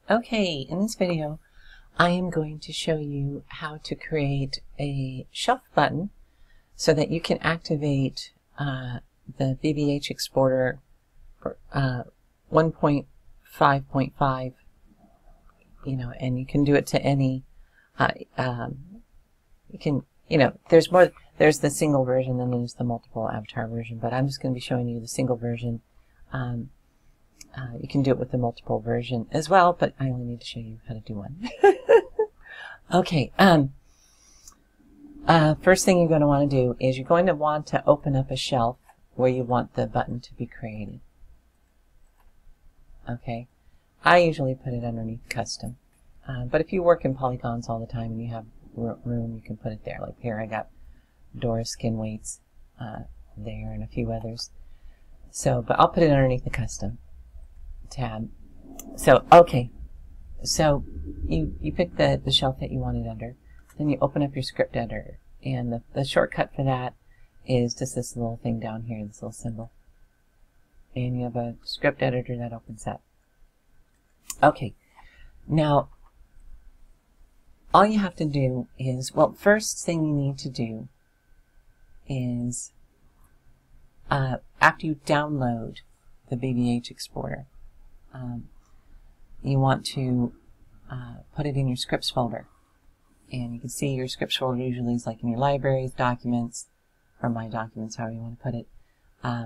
Okay, in this video, I am going to show you how to create a shelf button so that you can activate the BBH exporter for 1.5.5, and you can do it to any, you can, there's the single version, then there's the multiple avatar version, but I'm just going to be showing you the single version. You can do it with the multiple version as well, but I only need to show you how to do one. Okay, first thing you're going to want to do is you're going to want to open up a shelf where you want the button to be created. Okay, I usually put it underneath custom, but if you work in polygons all the time and you have room, you can put it there. Like here I got Dora's skin weights there and a few others. So, but I'll put it underneath the custom tab. So, okay, so you pick the shelf that you want it under, then you open up your script editor, and the shortcut for that is just this little thing down here, this little symbol, and you have a script editor that opens up. Okay, now all you have to do is, well, first thing you need to do is after you download the BBH exporter, you want to put it in your scripts folder. And you can see your scripts folder usually is like in your libraries, documents, or my documents, however you want to put it.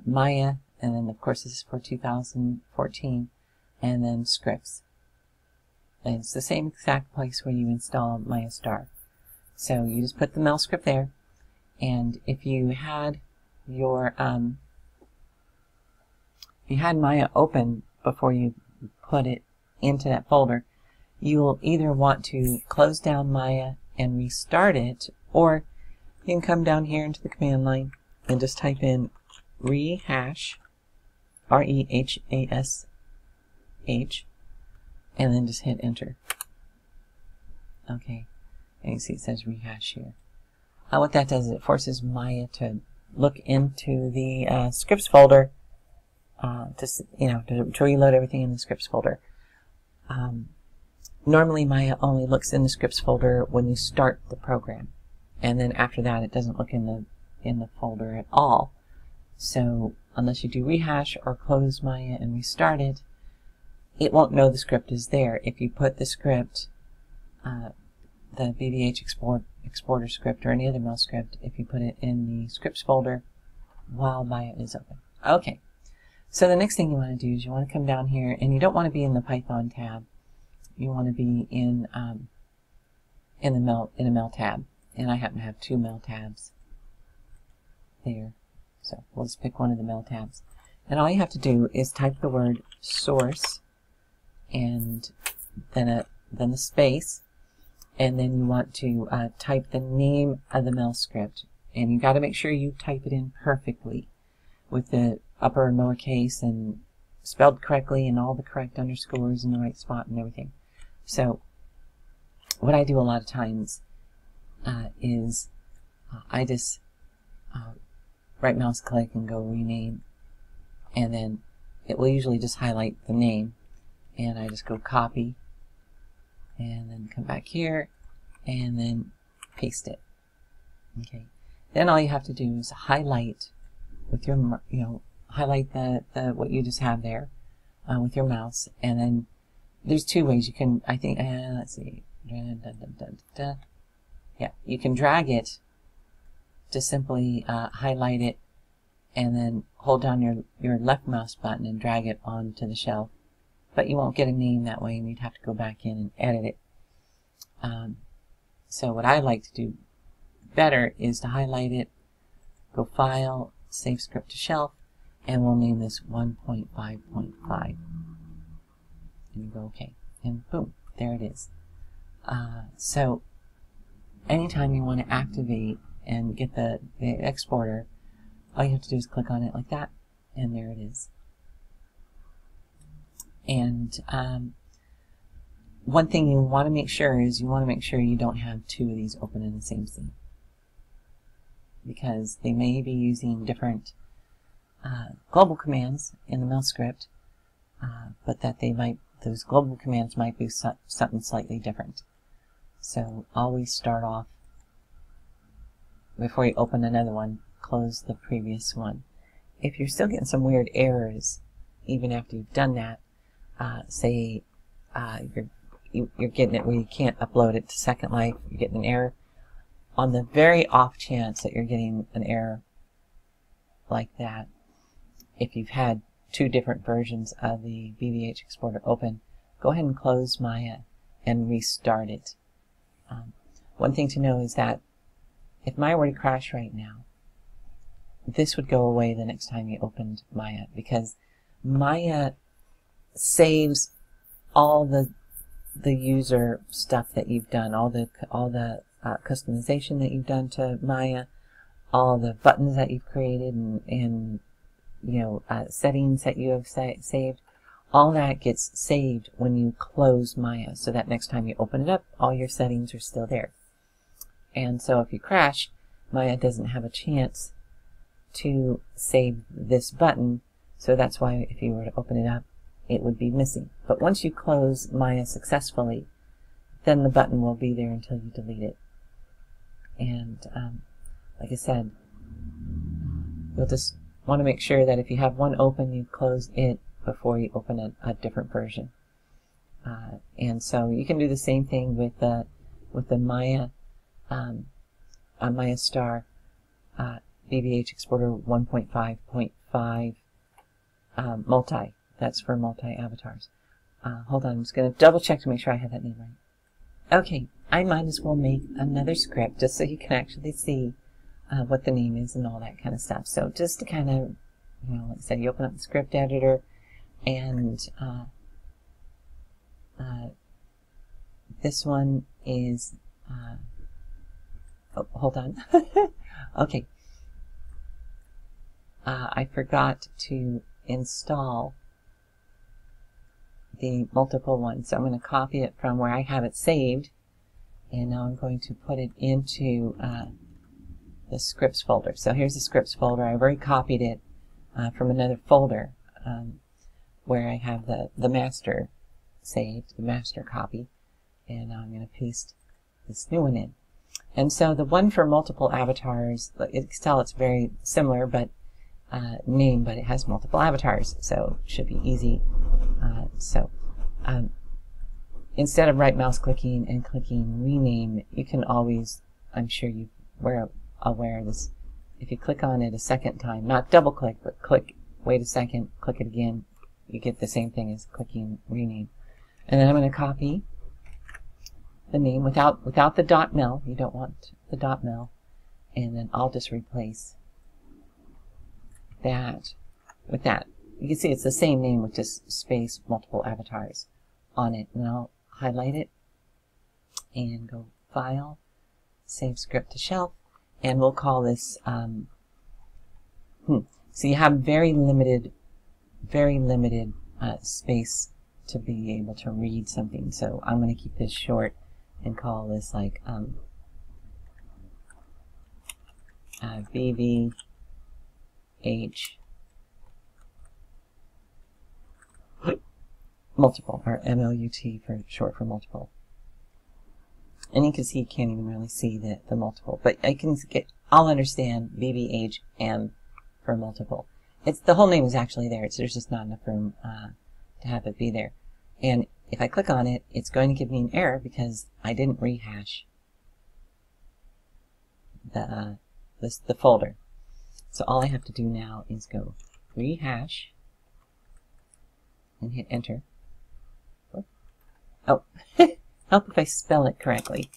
Maya, and then of course this is for 2014, and then scripts. And it's the same exact place where you install MayaStar. So you just put the Mel script there, and if you had your you had Maya open before you put it into that folder, you will either want to close down Maya and restart it, or you can come down here into the command line and just type in rehash, R-E-H-A-S-H, and then just hit enter. Okay, and you see it says rehash here. What that does is it forces Maya to look into the scripts folder, to reload everything in the scripts folder. Normally Maya only looks in the scripts folder when you start the program, and then after that it doesn't look in the folder at all. So unless you do rehash or close Maya and restart it, it won't know the script is there. If you put the script, the BBH exporter script or any other Mel script, if you put it in the scripts folder while Maya is open. Okay, so the next thing you want to do is you want to come down here, and you don't want to be in the Python tab. You want to be in a Mel tab, and I happen to have two Mel tabs there. So we'll just pick one of the Mel tabs, and all you have to do is type the word source, and then the space, and then you want to type the name of the Mel script, and you got to make sure you type it in perfectly with the upper and lowercase and spelled correctly and all the correct underscores in the right spot and everything. So what I do a lot of times is I just right mouse click and go rename, and then it will usually just highlight the name, and I just go copy and then come back here and then paste it. Okay, then all you have to do is highlight with your highlight the what you just have there with your mouse, and then there's two ways you can, I think, let's see, yeah, you can drag it, just simply highlight it and then hold down your left mouse button and drag it onto the shelf, but you won't get a name that way, and you'd have to go back in and edit it. So what I like to do better is to highlight it, go File, Save Script to Shelf, and we'll name this 1.5.5. And you go OK, and boom, there it is. So anytime you want to activate and get the exporter, all you have to do is click on it like that, and there it is. And one thing you want to make sure is you don't have two of these open in the same scene, because they may be using different global commands in the Mel script, but that they might those global commands might be something slightly different. So always start off, before you open another one, close the previous one. If you're still getting some weird errors, even after you've done that, say you're getting it where you can't upload it to Second Life, you're getting an error, on the very off chance that you're getting an error like that, if you've had two different versions of the BBH exporter open, go ahead and close Maya and restart it. One thing to know is that if Maya were to crash right now, this would go away the next time you opened Maya, because Maya saves all the user stuff that you've done, all the customization that you've done to Maya, all the buttons that you've created, and you know, settings that you have saved. All that gets saved when you close Maya, so that next time you open it up, all your settings are still there. And so if you crash, Maya doesn't have a chance to save this button, so that's why if you were to open it up, it would be missing. But once you close Maya successfully, then the button will be there until you delete it. And like I said, you'll just want to make sure that if you have one open, you close it before you open a different version. And so you can do the same thing with the Maya MayaStar BBH exporter 1.5.5 multi. That's for multi-avatars. Hold on, I'm just going to double check to make sure I have that name right. Okay, I might as well make another script just so you can actually see what the name is and all that kind of stuff. So just to kind of, you know, like I said, you open up the script editor, and this one is, oh, hold on. Okay. I forgot to install the multiple one, so I'm going to copy it from where I have it saved, and now I'm going to put it into the scripts folder. So here's the scripts folder. I've already copied it from another folder where I have the master saved, the master copy, and now I'm going to paste this new one in. And so the one for multiple avatars, you can tell it's very similar, but name, but it has multiple avatars, so it should be easy. Instead of right mouse clicking and clicking rename, you can always, I'm sure you were aware of this, if you click on it a second time, not double click, but click, wait a second, click it again, you get the same thing as clicking rename. And then I'm going to copy the name without the .mil. You don't want the .mil. And then I'll just replace that with that. You can see it's the same name with just space multiple avatars on it. And I'll highlight it and go File, Save Script to Shelf, and we'll call this So you have very limited space to be able to read something. So I'm going to keep this short and call this like BVH multiple, or MLUT for short for multiple. And you can see, you can't even really see the multiple, but I'll understand BBHM for multiple. The whole name is actually there. There's just not enough room to have it be there. And if I click on it, it's going to give me an error because I didn't rehash the folder. So all I have to do now is go rehash and hit enter. Oh, help if I spell it correctly.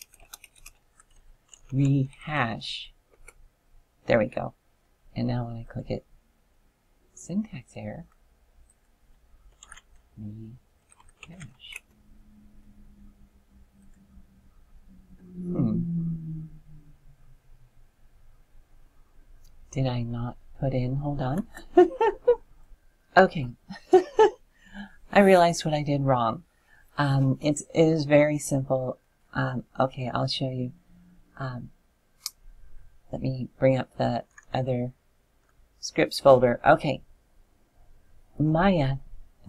Rehash. There we go. And now when I click it, syntax error. Rehash. Did I not put in? Hold on. Okay. I realized what I did wrong. It is very simple. Okay, I'll show you. Let me bring up the other scripts folder. Okay. Maya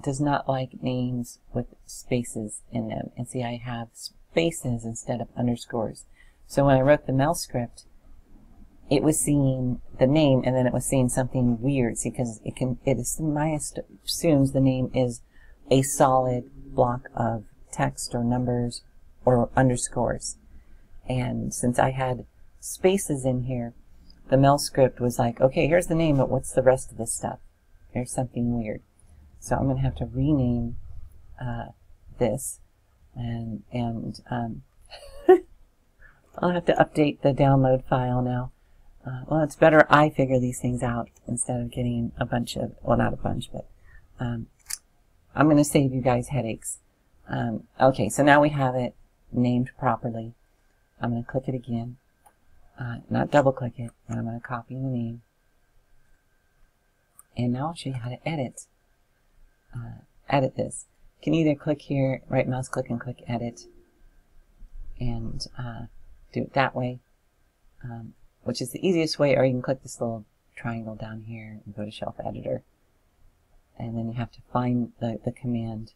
does not like names with spaces in them. And see, I have spaces instead of underscores. So when I wrote the Mel script, it was seeing the name and then it was seeing something weird. See, because Maya assumes the name is a solid block of text or numbers or underscores. And since I had spaces in here, the Mel script was like, okay, here's the name, but what's the rest of this stuff? There's something weird. So I'm going to have to rename this, and I'll have to update the download file now. Well, it's better I figure these things out instead of getting a bunch of, well, not a bunch, but I'm going to save you guys headaches. Okay, so now we have it named properly. I'm going to click it again, not double click it, and I'm going to copy the name. And now I'll show you how to edit this. You can either click here, right mouse click and click edit, and do it that way, which is the easiest way, or you can click this little triangle down here and go to shelf editor. And then you have to find the command,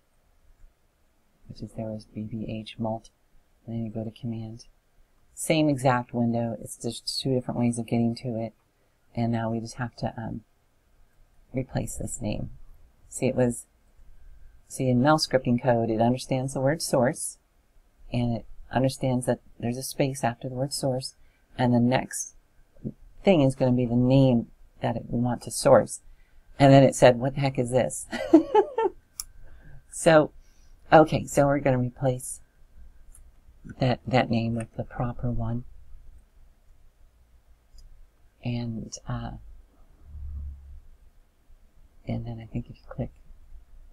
which is there was BBH mult, and then you go to command. Same exact window, it's just two different ways of getting to it. And now we just have to replace this name. See, in Mel scripting code, it understands the word source, and it understands that there's a space after the word source, and the next thing is going to be the name that we want to source. And then it said, what the heck is this? So, okay, so we're going to replace that name with the proper one. And then I think if you click,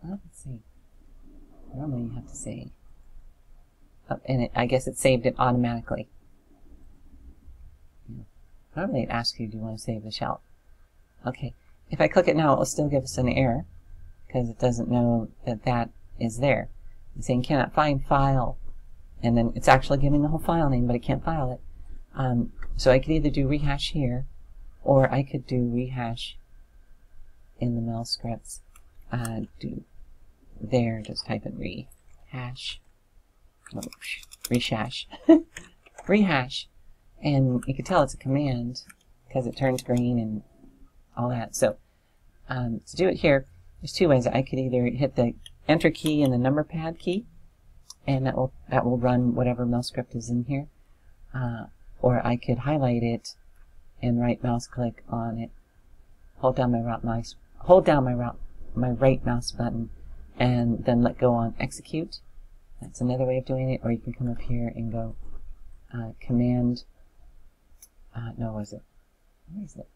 well, let's see. Normally you have to say, and I guess it saved it automatically. Normally it asks you, do you want to save the shelf? Okay. If I click it now, it will still give us an error because it doesn't know that that is there. It's saying cannot find file, and then it's actually giving the whole file name, but it can't file it. So I could either do rehash here, or I could do rehash in the Mel scripts. Do there, just type in rehash, oh, reshash, rehash, and you can tell it's a command because it turns green and all that. So to do it here, there's two ways. I could either hit the enter key and the number pad key, and that will run whatever Mel script is in here, or I could highlight it and right mouse click on it, hold down my right mouse button, and then let go on execute. That's another way of doing it. Or you can come up here and go command. No, was it? Where is it?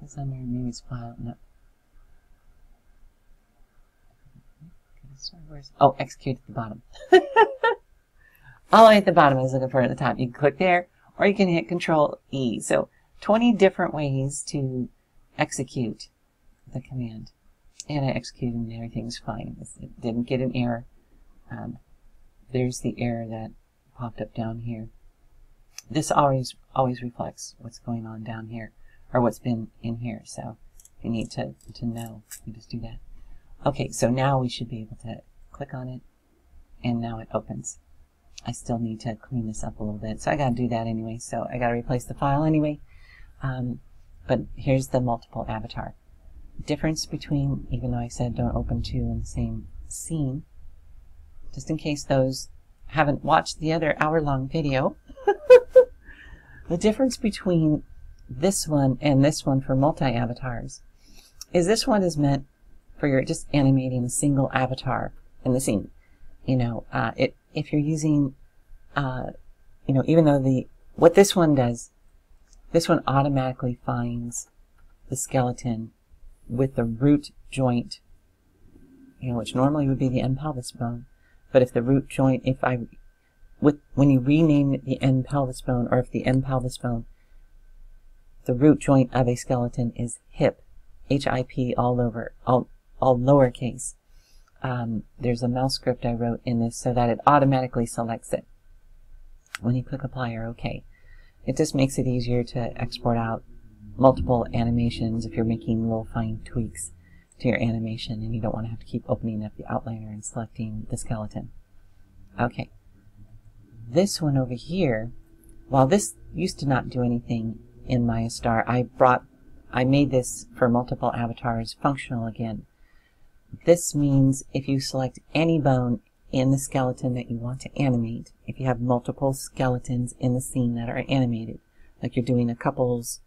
It's on there. Maybe it's file. No. Oh, execute at the bottom. All the way at the bottom I was looking for at the top. You can click there, or you can hit Control E. So 20 different ways to execute the command. And I executed and everything's fine. It didn't get an error. There's the error that popped up down here. This always reflects what's going on down here, or what's been in here. So if you need to know, you just do that. Okay, so now we should be able to click on it, and now it opens. I still need to clean this up a little bit, so I gotta do that anyway. So I gotta replace the file anyway. But here's the multiple avatar. Difference between, even though I said don't open two in the same scene, just in case those haven't watched the other hour-long video, the difference between this one and this one for multi-avatars is this one is meant for your just animating a single avatar in the scene. You know, if you're using, you know, even though what this one does, this one automatically finds the skeleton with the root joint, you know, which normally would be the end pelvis bone. But if the root joint, when you rename the end pelvis bone, or if the end pelvis bone, the root joint of a skeleton is hip, H-I-P, all over, all lowercase. There's a Mel script I wrote in this so that it automatically selects it when you click apply or OK. It just makes it easier to export out multiple animations if you're making little fine tweaks to your animation, and you don't want to have to keep opening up the outliner and selecting the skeleton. Okay. This one over here, while this used to not do anything in MayaStar, I made this for multiple avatars functional again. This means if you select any bone in the skeleton that you want to animate, if you have multiple skeletons in the scene that are animated, like you're doing a couple's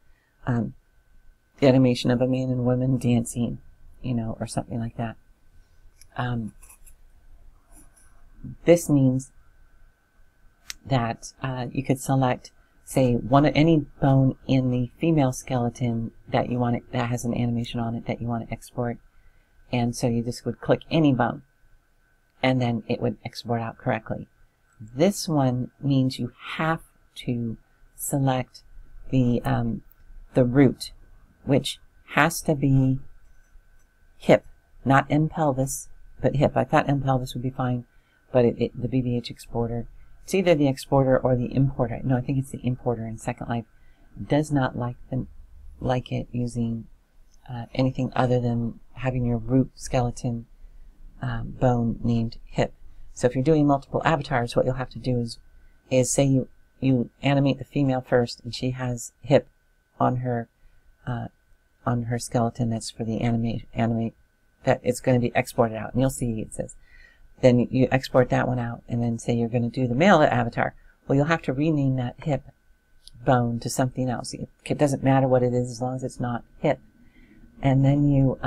the animation of a man and woman dancing, you know, or something like that. This means that you could select, say, any bone in the female skeleton that you want that has an animation on it that you want to export, and so you just would click any bone, and then it would export out correctly. This one means you have to select the root, which has to be hip, not end pelvis, but hip. I thought end pelvis would be fine, but the BBH exporter, it's either the exporter or the importer. No, I think it's the importer in Second Life. Does not like it using anything other than having your root skeleton bone named hip. So if you're doing multiple avatars, what you'll have to do is say you animate the female first, and she has hip on her skeleton that's for the animate that it's going to be exported out, and you'll see it says. Then you export that one out, and then say you're going to do the male avatar. Well, you'll have to rename that hip bone to something else. It doesn't matter what it is as long as it's not hip. And then you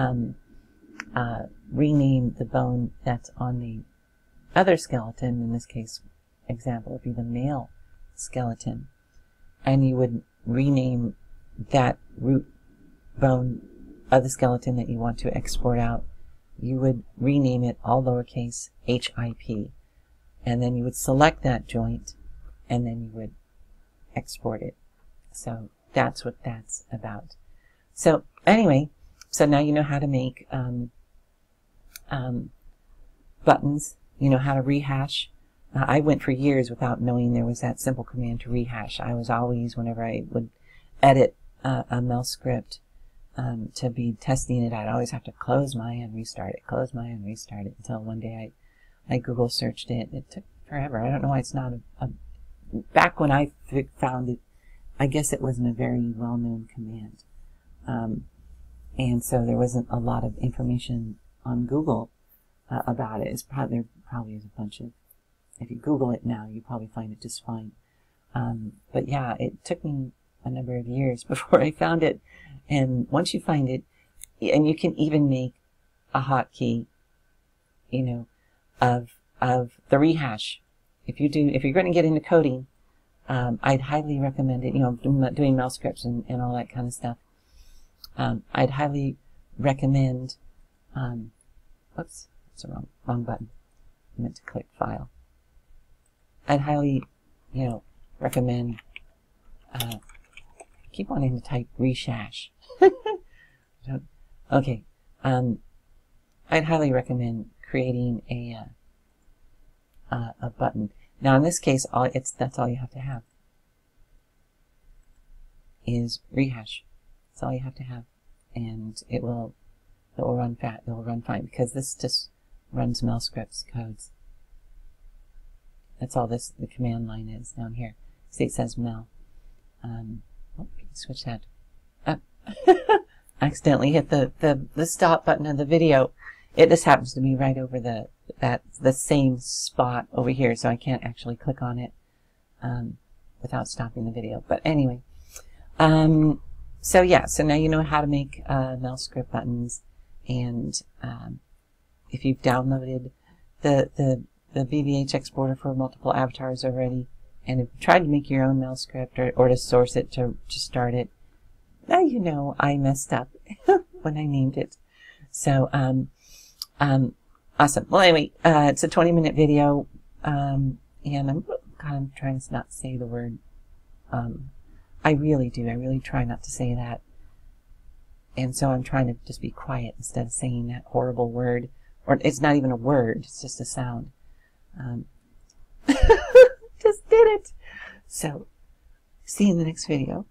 rename the bone that's on the other skeleton. In this case, example would be the male skeleton, and you would rename that root bone of the skeleton that you want to export out. You would rename it all lowercase HIP, and then you would select that joint, and then you would export it. So that's what that's about. So anyway, so now you know how to make buttons. You know how to rehash. I went for years without knowing there was that simple command to rehash. I was always, whenever I would edit a Mel script to be testing it, I'd always have to close Maya and restart it, close Maya and restart it, until one day I Google searched it. It took forever. I don't know why it's not back when I found it, I guess it wasn't a very well-known command. And so there wasn't a lot of information on Google about it. There probably is a bunch of, if you Google it now, you probably find it just fine. But yeah, it took me a number of years before I found it. And once you find it, and you can even make a hotkey, you know, of the rehash. If you're going to get into coding, I'd highly recommend it. You know, doing Mel scripts and all that kind of stuff. I'd highly recommend. Whoops, that's the wrong button. I meant to click File. I'd highly, you know, recommend. Keep wanting to type reshash. Okay. I'd highly recommend creating a button. Now in this case, that's all you have to have is rehash. That's all you have to have, and it will run fine, because this just runs Mel scripts codes. That's all the command line is down here. See, it says Mel. Switch that up. Accidentally hit the stop button of the video. It just happens to be right over the same spot over here, so I can't actually click on it without stopping the video. But anyway, so yeah, so now you know how to make Mel script buttons, and if you've downloaded the BBH exporter for multiple avatars already, and have tried to make your own Mel script or to source it to start it, now you know I messed up when I named it. So, awesome. Well, anyway, it's a 20-minute video, and I'm trying to not say the word. I really do. I really try not to say that. And so I'm trying to just be quiet instead of saying that horrible word. Or it's not even a word, it's just a sound. Just did it. So, see you in the next video.